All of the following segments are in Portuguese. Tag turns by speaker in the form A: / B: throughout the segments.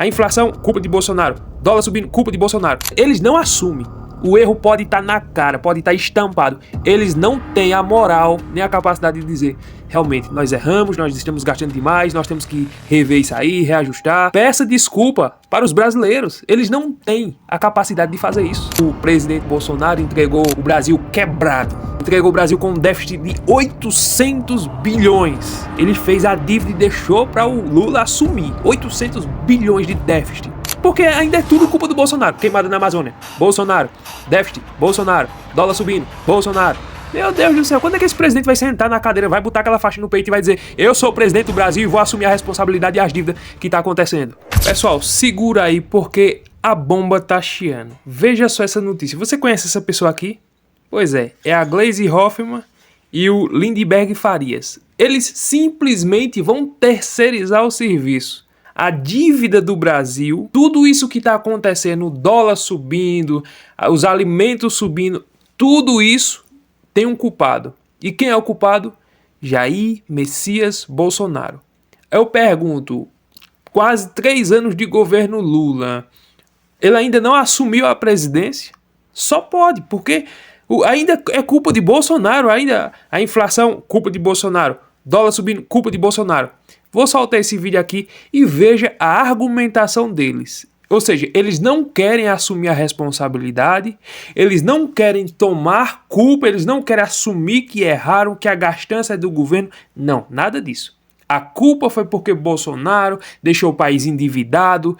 A: A inflação, culpa de Bolsonaro. Dólar subindo, culpa de Bolsonaro. Eles não assumem. O erro pode estar na cara, pode estar estampado. Eles não têm a moral nem a capacidade de dizer: realmente, nós erramos, nós estamos gastando demais, nós temos que rever isso aí, reajustar. Peça desculpa para os brasileiros. Eles não têm a capacidade de fazer isso. O presidente Bolsonaro entregou o Brasil quebrado. Entregou o Brasil com um déficit de 800 bilhões. Ele fez a dívida e deixou para o Lula assumir. 800 bilhões de déficit. Porque ainda é tudo culpa do Bolsonaro. Queimada na Amazônia, Bolsonaro. Déficit, Bolsonaro. Dólar subindo, Bolsonaro. Meu Deus do céu, quando é que esse presidente vai sentar na cadeira, vai botar aquela faixa no peito e vai dizer: eu sou o presidente do Brasil e vou assumir a responsabilidade e as dívidas que tá acontecendo? Pessoal, segura aí porque a bomba tá chiando. Veja só essa notícia. Você conhece essa pessoa aqui? Pois é a Gleisi Hoffmann e o Lindenberg Farias. Eles simplesmente vão terceirizar o serviço. A dívida do Brasil, tudo isso que está acontecendo, o dólar subindo, os alimentos subindo, tudo isso tem um culpado. E quem é o culpado? Jair Messias Bolsonaro. Eu pergunto, quase 3 anos de governo Lula, ele ainda não assumiu a presidência? Só pode, porque ainda é culpa de Bolsonaro, ainda a inflação, culpa de Bolsonaro, dólar subindo, culpa de Bolsonaro. Vou soltar esse vídeo aqui e veja a argumentação deles. Ou seja, eles não querem assumir a responsabilidade, eles não querem tomar culpa, eles não querem assumir que erraram, que a gastança é do governo. Não, nada disso. A culpa foi porque Bolsonaro deixou o país endividado,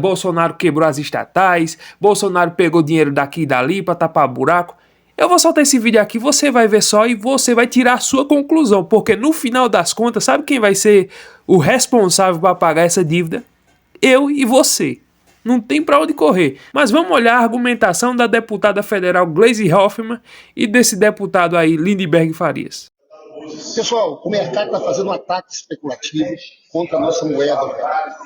A: Bolsonaro quebrou as estatais, Bolsonaro pegou dinheiro daqui e dali para tapar buraco. Eu vou soltar esse vídeo aqui, você vai ver só e você vai tirar a sua conclusão, porque no final das contas, sabe quem vai ser o responsável para pagar essa dívida? Eu e você. Não tem para onde correr. Mas vamos olhar a argumentação da deputada federal Gleisi Hoffmann e desse deputado aí, Lindenberg Farias.
B: Pessoal, o mercado está fazendo um ataque especulativo contra a nossa moeda.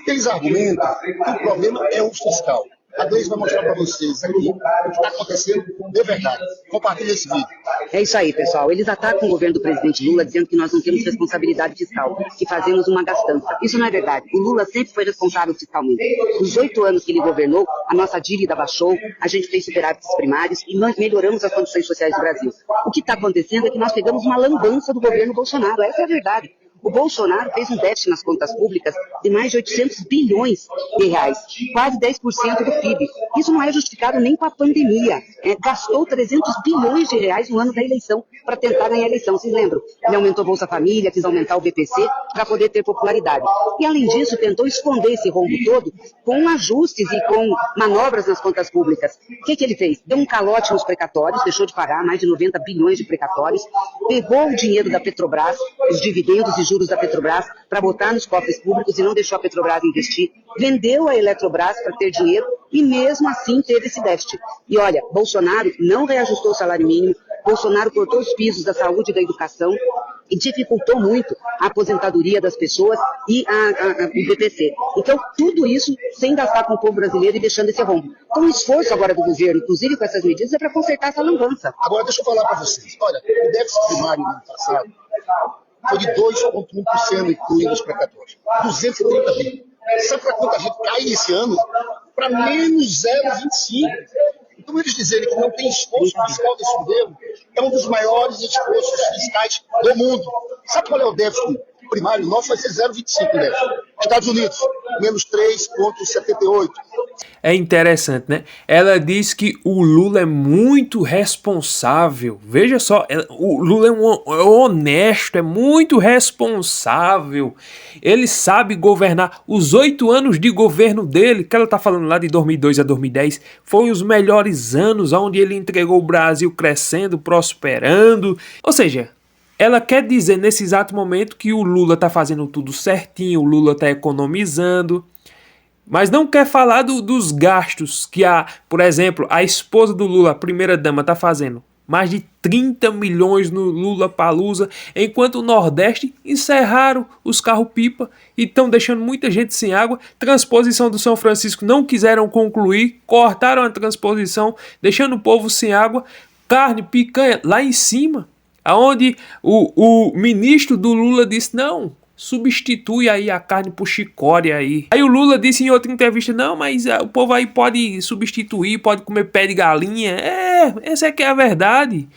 B: Eles argumentam que o problema é o fiscal. A Gleisi vai mostrar para vocês aqui o que está acontecendo de verdade. Compartilhe esse vídeo.
C: É isso aí, pessoal. Eles atacam o governo do presidente Lula dizendo que nós não temos responsabilidade fiscal, que fazemos uma gastança. Isso não é verdade. O Lula sempre foi responsável fiscalmente. Nos 8 anos que ele governou, a nossa dívida baixou, a gente fez superávites primários e nós melhoramos as condições sociais do Brasil. O que está acontecendo é que nós pegamos uma lambança do governo Bolsonaro. Essa é a verdade. O Bolsonaro fez um déficit nas contas públicas de mais de 800 bilhões de reais, quase 10% do PIB. Isso não é justificado nem com a pandemia. Gastou 300 bilhões de reais no ano da eleição para tentar ganhar a eleição. Vocês lembram? Ele aumentou a Bolsa Família, quis aumentar o BPC para poder ter popularidade. E além disso, tentou esconder esse rombo todo com ajustes e com manobras nas contas públicas. O que ele fez? Deu um calote nos precatórios, deixou de pagar mais de 90 bilhões de precatórios, pegou o dinheiro da Petrobras, os dividendos e juros da Petrobras para botar nos cofres públicos e não deixou a Petrobras investir, vendeu a Eletrobras para ter dinheiro e mesmo assim teve esse déficit. E olha, Bolsonaro não reajustou o salário mínimo, Bolsonaro cortou os pisos da saúde e da educação e dificultou muito a aposentadoria das pessoas e o BPC. Então, tudo isso sem gastar com o povo brasileiro e deixando esse rombo. Então, o esforço agora do governo, inclusive com essas medidas, é para consertar essa lambança.
B: Agora, deixa eu falar para vocês. Olha, o déficit primário no ano passado foi de 2,1%, incluindo os precatórios. 230 bilhões. Sabe para quanto a gente cai esse ano? Para menos 0,25%. Então, eles dizerem que não tem esforço fiscal desse governo é um dos maiores esforços fiscais do mundo. Sabe qual é o déficit primário? Nosso vai ser 0,25%. Né? Estados Unidos, menos 3,78%.
A: É interessante, né? Ela diz que o Lula é muito responsável. Veja só, o Lula é honesto, é muito responsável. Ele sabe governar. Os 8 anos de governo dele, que ela tá falando lá de 2002 a 2010, foi os melhores anos onde ele entregou o Brasil crescendo, prosperando. Ou seja, ela quer dizer nesse exato momento que o Lula tá fazendo tudo certinho, o Lula tá economizando. Mas não quer falar dos gastos que, por exemplo, a esposa do Lula, a primeira-dama, está fazendo. Mais de 30 milhões no Lula-Palusa, enquanto o Nordeste encerraram os carros-pipa e estão deixando muita gente sem água. Transposição do São Francisco não quiseram concluir, cortaram a transposição, deixando o povo sem água. Carne, picanha, lá em cima, aonde o ministro do Lula disse, não, substitui aí a carne por chicória aí. Aí o Lula disse em outra entrevista, não, mas o povo aí pode substituir, pode comer pé de galinha. Essa é que é a verdade.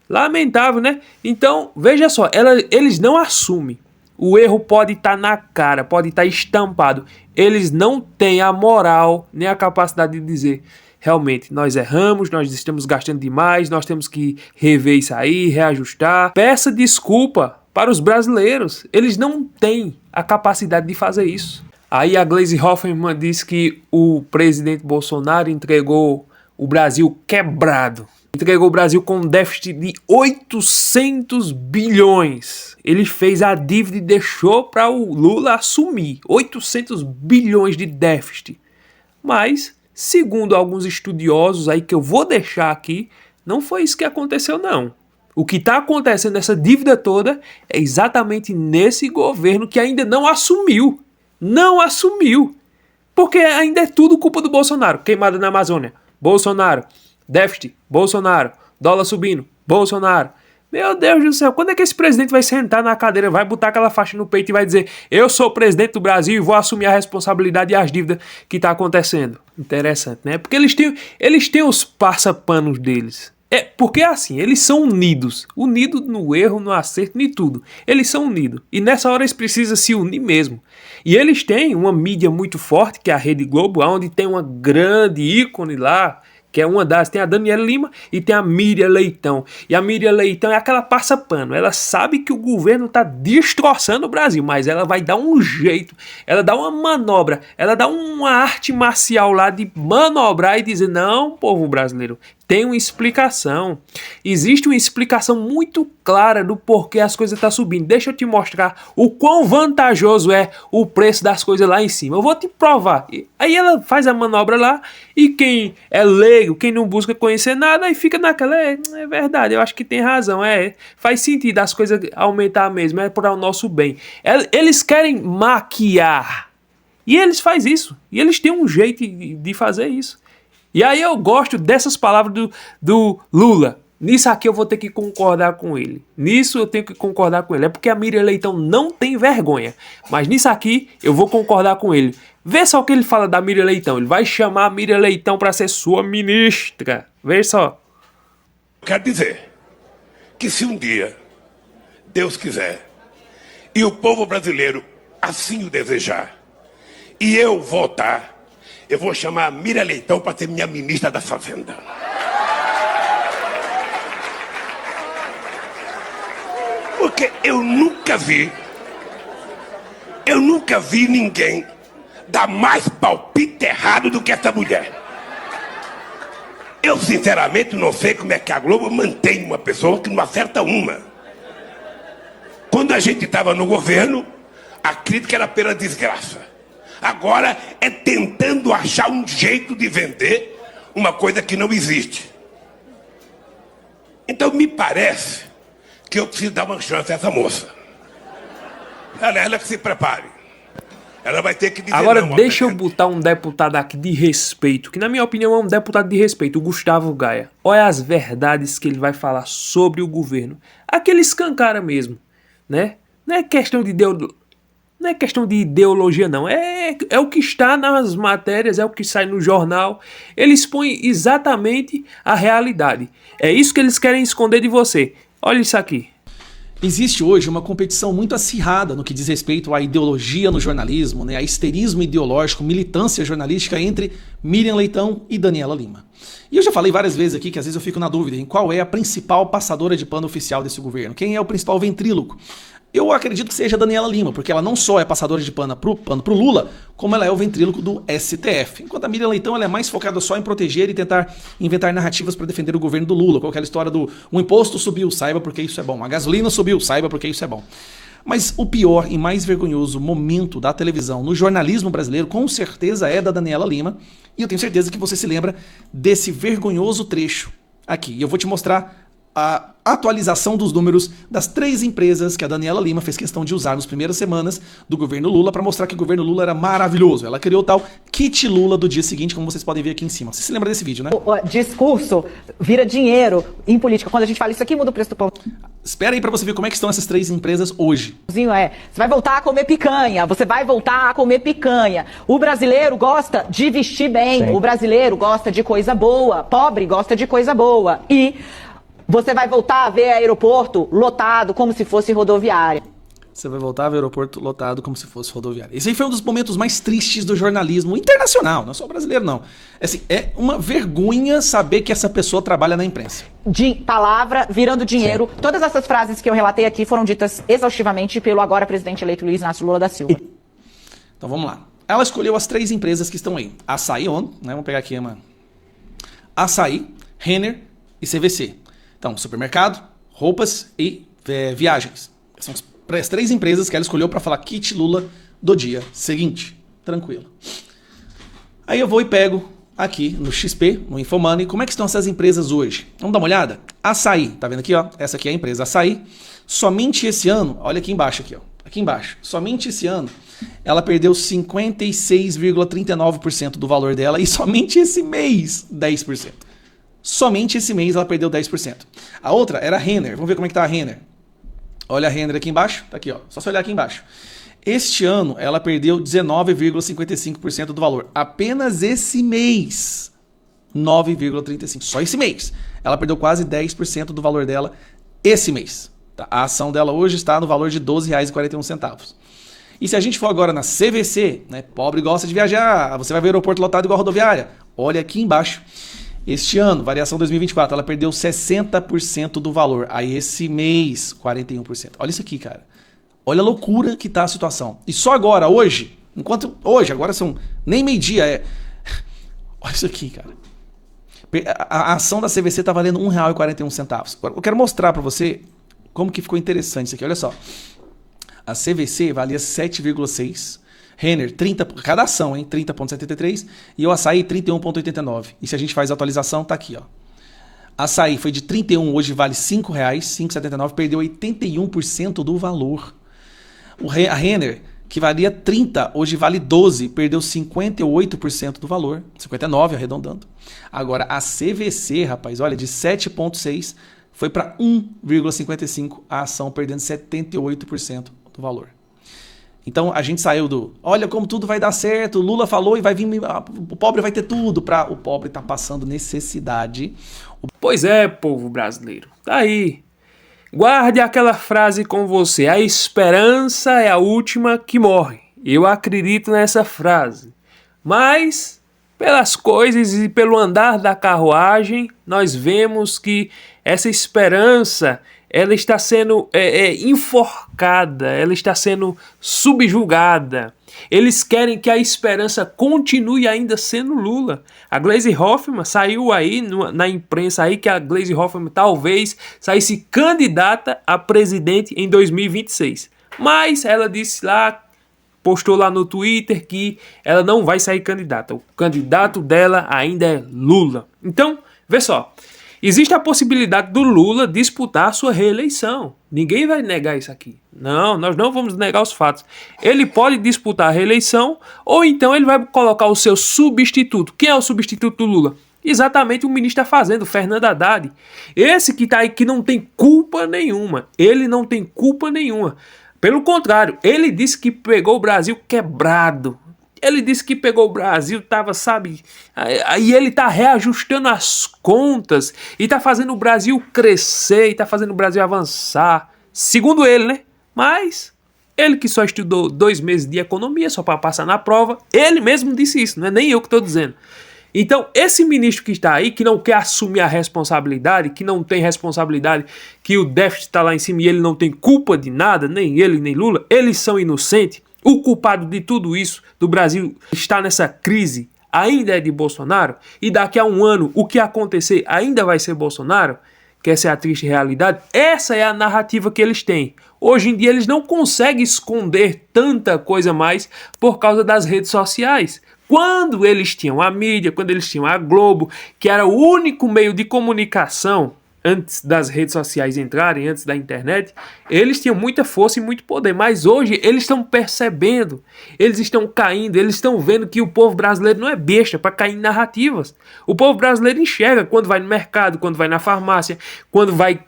A: Lamentável, né? Então, veja só, eles não assumem. O erro pode estar na cara, pode estar estampado. Eles não têm a moral nem a capacidade de dizer, realmente, nós erramos, nós estamos gastando demais, nós temos que rever isso aí, reajustar. Peça desculpa para os brasileiros. Eles não têm a capacidade de fazer isso. Aí a Gleisi Hoffmann disse que o presidente Bolsonaro entregou o Brasil quebrado. Entregou o Brasil com um déficit de 800 bilhões. Ele fez a dívida e deixou para o Lula assumir 800 bilhões de déficit. Mas, segundo alguns estudiosos aí que eu vou deixar aqui, não foi isso que aconteceu não. O que está acontecendo nessa dívida toda é exatamente nesse governo que ainda não assumiu. Não assumiu. Porque ainda é tudo culpa do Bolsonaro. Queimada na Amazônia. Bolsonaro. Déficit, Bolsonaro, dólar subindo, Bolsonaro. Meu Deus do céu, quando é que esse presidente vai sentar na cadeira, vai botar aquela faixa no peito e vai dizer, eu sou o presidente do Brasil e vou assumir a responsabilidade e as dívidas que está acontecendo? Interessante, né? Porque eles têm os passapanos deles. Porque assim, eles são unidos no erro, no acerto, em tudo. Eles são unidos. E nessa hora eles precisam se unir mesmo. E eles têm uma mídia muito forte, que é a Rede Globo, onde tem uma grande ícone lá, que é uma das, tem a Daniela Lima e tem a Miriam Leitão. E a Miriam Leitão é aquela passa-pano. Ela sabe que o governo está destroçando o Brasil, mas ela vai dar um jeito, ela dá uma manobra, ela dá uma arte marcial lá de manobrar e dizer, não, povo brasileiro, tem uma explicação. Existe uma explicação muito clara do porquê as coisas estão subindo. Deixa eu te mostrar o quão vantajoso é o preço das coisas lá em cima. Eu vou te provar. Aí ela faz a manobra lá e quem é leigo, quem não busca conhecer nada, aí fica naquela, é verdade, eu acho que tem razão, faz sentido as coisas aumentar mesmo, é para o nosso bem. Eles querem maquiar. E eles fazem isso. E eles têm um jeito de fazer isso. E aí eu gosto dessas palavras do Lula. Nisso aqui eu vou ter que concordar com ele. Nisso eu tenho que concordar com ele. É porque a Miriam Leitão não tem vergonha. Mas nisso aqui eu vou concordar com ele. Vê só o que ele fala da Miriam Leitão. Ele vai chamar a Miriam Leitão para ser sua ministra. Vê só.
D: Quero dizer que se um dia Deus quiser e o povo brasileiro assim o desejar e eu votar, eu vou chamar a Miriam Leitão para ser minha ministra da Fazenda. Porque eu nunca vi ninguém dar mais palpite errado do que essa mulher. Eu sinceramente não sei como é que a Globo mantém uma pessoa que não acerta uma. Quando a gente estava no governo, a crítica era pela desgraça. Agora é tentando achar um jeito de vender uma coisa que não existe. Então me parece que eu preciso dar uma chance a essa moça. Ela que se prepare. Ela vai ter que dizer.
A: Agora deixa eu botar um deputado aqui de respeito, que na minha opinião é um deputado de respeito, o Gustavo Gaia. Olha as verdades que ele vai falar sobre o governo. Aquele escancara mesmo, né? Não é questão de ideologia, não. É o que está nas matérias, é o que sai no jornal. Eles põem exatamente a realidade. É isso que eles querem esconder de você. Olha isso aqui.
E: Existe hoje uma competição muito acirrada no que diz respeito à ideologia no jornalismo, né, a histerismo ideológico, militância jornalística entre Miriam Leitão e Daniela Lima. E eu já falei várias vezes aqui que às vezes eu fico na dúvida em qual é a principal passadora de pano oficial desse governo, quem é o principal ventríloco. Eu acredito que seja a Daniela Lima, porque ela não só é passadora de pano pro Lula, como ela é o ventríloco do STF. Enquanto a Miriam Leitão ela é mais focada só em proteger e tentar inventar narrativas para defender o governo do Lula, com aquela história do o imposto subiu, saiba porque isso é bom. A gasolina subiu, saiba porque isso é bom. Mas o pior e mais vergonhoso momento da televisão no jornalismo brasileiro, com certeza, é da Daniela Lima. E eu tenho certeza que você se lembra desse vergonhoso trecho aqui. E eu vou te mostrar a atualização dos números das 3 empresas que a Daniela Lima fez questão de usar nas primeiras semanas do governo Lula para mostrar que o governo Lula era maravilhoso. Ela criou o tal kit Lula do dia seguinte, como vocês podem ver aqui em cima. Você se lembra desse vídeo, né?
F: O discurso vira dinheiro em política. Quando a gente fala isso aqui, muda o preço do pão.
E: Espera aí para você ver como é que estão essas 3 empresas hoje.
F: Você vai voltar a comer picanha, você vai voltar a comer picanha. O brasileiro gosta de vestir bem, sim. O brasileiro gosta de coisa boa, pobre gosta de coisa boa. E você vai voltar a ver aeroporto lotado como se fosse rodoviária.
E: Você vai voltar a ver aeroporto lotado como se fosse rodoviária. Esse aí foi um dos momentos mais tristes do jornalismo internacional, não é só brasileiro não. Assim, é uma vergonha saber que essa pessoa trabalha na imprensa.
F: De palavra virando dinheiro. Sim. Todas essas frases que eu relatei aqui foram ditas exaustivamente pelo agora presidente eleito Luiz Inácio Lula da Silva.
E: Então vamos lá. Ela escolheu as 3 empresas que estão aí. Açaí On, né? Vamos pegar aqui, mano. Açaí, Renner e CVC. Então, supermercado, roupas e viagens. São as 3 empresas que ela escolheu para falar kit Lula do dia seguinte. Tranquilo. Aí eu vou e pego aqui no XP, no Infomoney, como é que estão essas empresas hoje. Vamos dar uma olhada? Açaí, tá vendo aqui, ó? Essa aqui é a empresa Açaí. Somente esse ano, olha aqui embaixo aqui, ó. Aqui embaixo. Somente esse ano, ela perdeu 56,39% do valor dela e somente esse mês, 10%. Somente esse mês ela perdeu 10%. A outra era a Renner. Vamos ver como é que tá a Renner. Olha a Renner aqui embaixo. Tá aqui, ó. Só você olhar aqui embaixo. Este ano ela perdeu 19,55% do valor. Apenas esse mês. 9,35%. Só esse mês. Ela perdeu quase 10% do valor dela esse mês. Tá? A ação dela hoje está no valor de R$ 12,41. E se a gente for agora na CVC, né? Pobre gosta de viajar. Você vai ver o aeroporto lotado igual a rodoviária. Olha aqui embaixo. Este ano, variação 2024, ela perdeu 60% do valor. Aí esse mês, 41%. Olha isso aqui, cara. Olha a loucura que tá a situação. E só agora, hoje, agora são nem meio-dia, Olha isso aqui, cara. A ação da CVC tá valendo R$ 1,41. Agora, eu quero mostrar para você como que ficou interessante isso aqui. Olha só. A CVC valia 7,6. Renner, 30, cada ação, hein? 30,73 e o Açaí 31,89. E se a gente faz a atualização, tá aqui, ó. Açaí foi de 31, hoje vale R$ 5,79, perdeu 81% do valor. A Renner, que valia 30, hoje vale 12, perdeu 58% do valor, 59 arredondando. Agora a CVC, rapaz, olha, de 7,6 foi para 1,55, a ação perdendo 78% do valor. Então a gente saiu do, olha como tudo vai dar certo, Lula falou e vai vir, o pobre vai ter tudo, para o pobre tá passando necessidade.
A: Pois é, povo brasileiro, tá aí. Guarde aquela frase com você, a esperança é a última que morre. Eu acredito nessa frase, mas pelas coisas e pelo andar da carruagem, nós vemos que essa esperança ela está sendo enforcada, ela está sendo subjugada. Eles querem que a esperança continue ainda sendo Lula. A Gleisi Hoffmann saiu aí na imprensa aí que a Gleisi Hoffmann talvez saísse candidata a presidente em 2026. Mas ela disse lá, postou lá no Twitter que ela não vai sair candidata. O candidato dela ainda é Lula. Então, vê só. Existe a possibilidade do Lula disputar a sua reeleição. Ninguém vai negar isso aqui. Não, nós não vamos negar os fatos. Ele pode disputar a reeleição ou então ele vai colocar o seu substituto. Quem é o substituto do Lula? Exatamente o ministro da Fazenda, Fernando Haddad. Esse que está aí que não tem culpa nenhuma. Ele não tem culpa nenhuma. Pelo contrário, ele disse que pegou o Brasil quebrado. Ele disse que pegou o Brasil, aí ele tá reajustando as contas e tá fazendo o Brasil crescer e tá fazendo o Brasil avançar. Segundo ele, né? Mas ele que só estudou 2 meses de economia só para passar na prova, ele mesmo disse isso, não é nem eu que estou dizendo. Então, esse ministro que está aí, que não quer assumir a responsabilidade, que não tem responsabilidade, que o déficit está lá em cima e ele não tem culpa de nada, nem ele nem Lula, eles são inocentes. O culpado de tudo isso, do Brasil estar nessa crise, ainda é de Bolsonaro? E daqui a um ano, o que acontecer ainda vai ser Bolsonaro? Que essa é a triste realidade. Essa é a narrativa que eles têm. Hoje em dia eles não conseguem esconder tanta coisa mais por causa das redes sociais. Quando eles tinham a mídia, quando eles tinham a Globo, que era o único meio de comunicação antes das redes sociais entrarem, antes da internet, eles tinham muita força e muito poder, mas hoje eles estão percebendo, eles estão caindo, eles estão vendo que o povo brasileiro não é besta para cair em narrativas. O povo brasileiro enxerga quando vai no mercado, quando vai na farmácia, quando vai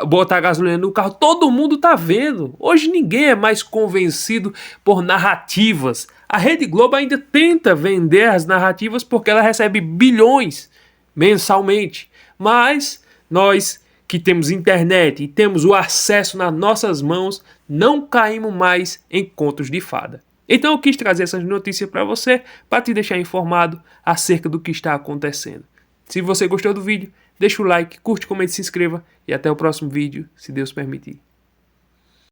A: botar gasolina no carro, todo mundo tá vendo. Hoje ninguém é mais convencido por narrativas. A Rede Globo ainda tenta vender as narrativas porque ela recebe bilhões mensalmente. Mas nós que temos internet e temos o acesso nas nossas mãos, não caímos mais em contos de fada. Então eu quis trazer essas notícias para você, para te deixar informado acerca do que está acontecendo. Se você gostou do vídeo, deixa o like, curte, comente, se inscreva e até o próximo vídeo, se Deus permitir.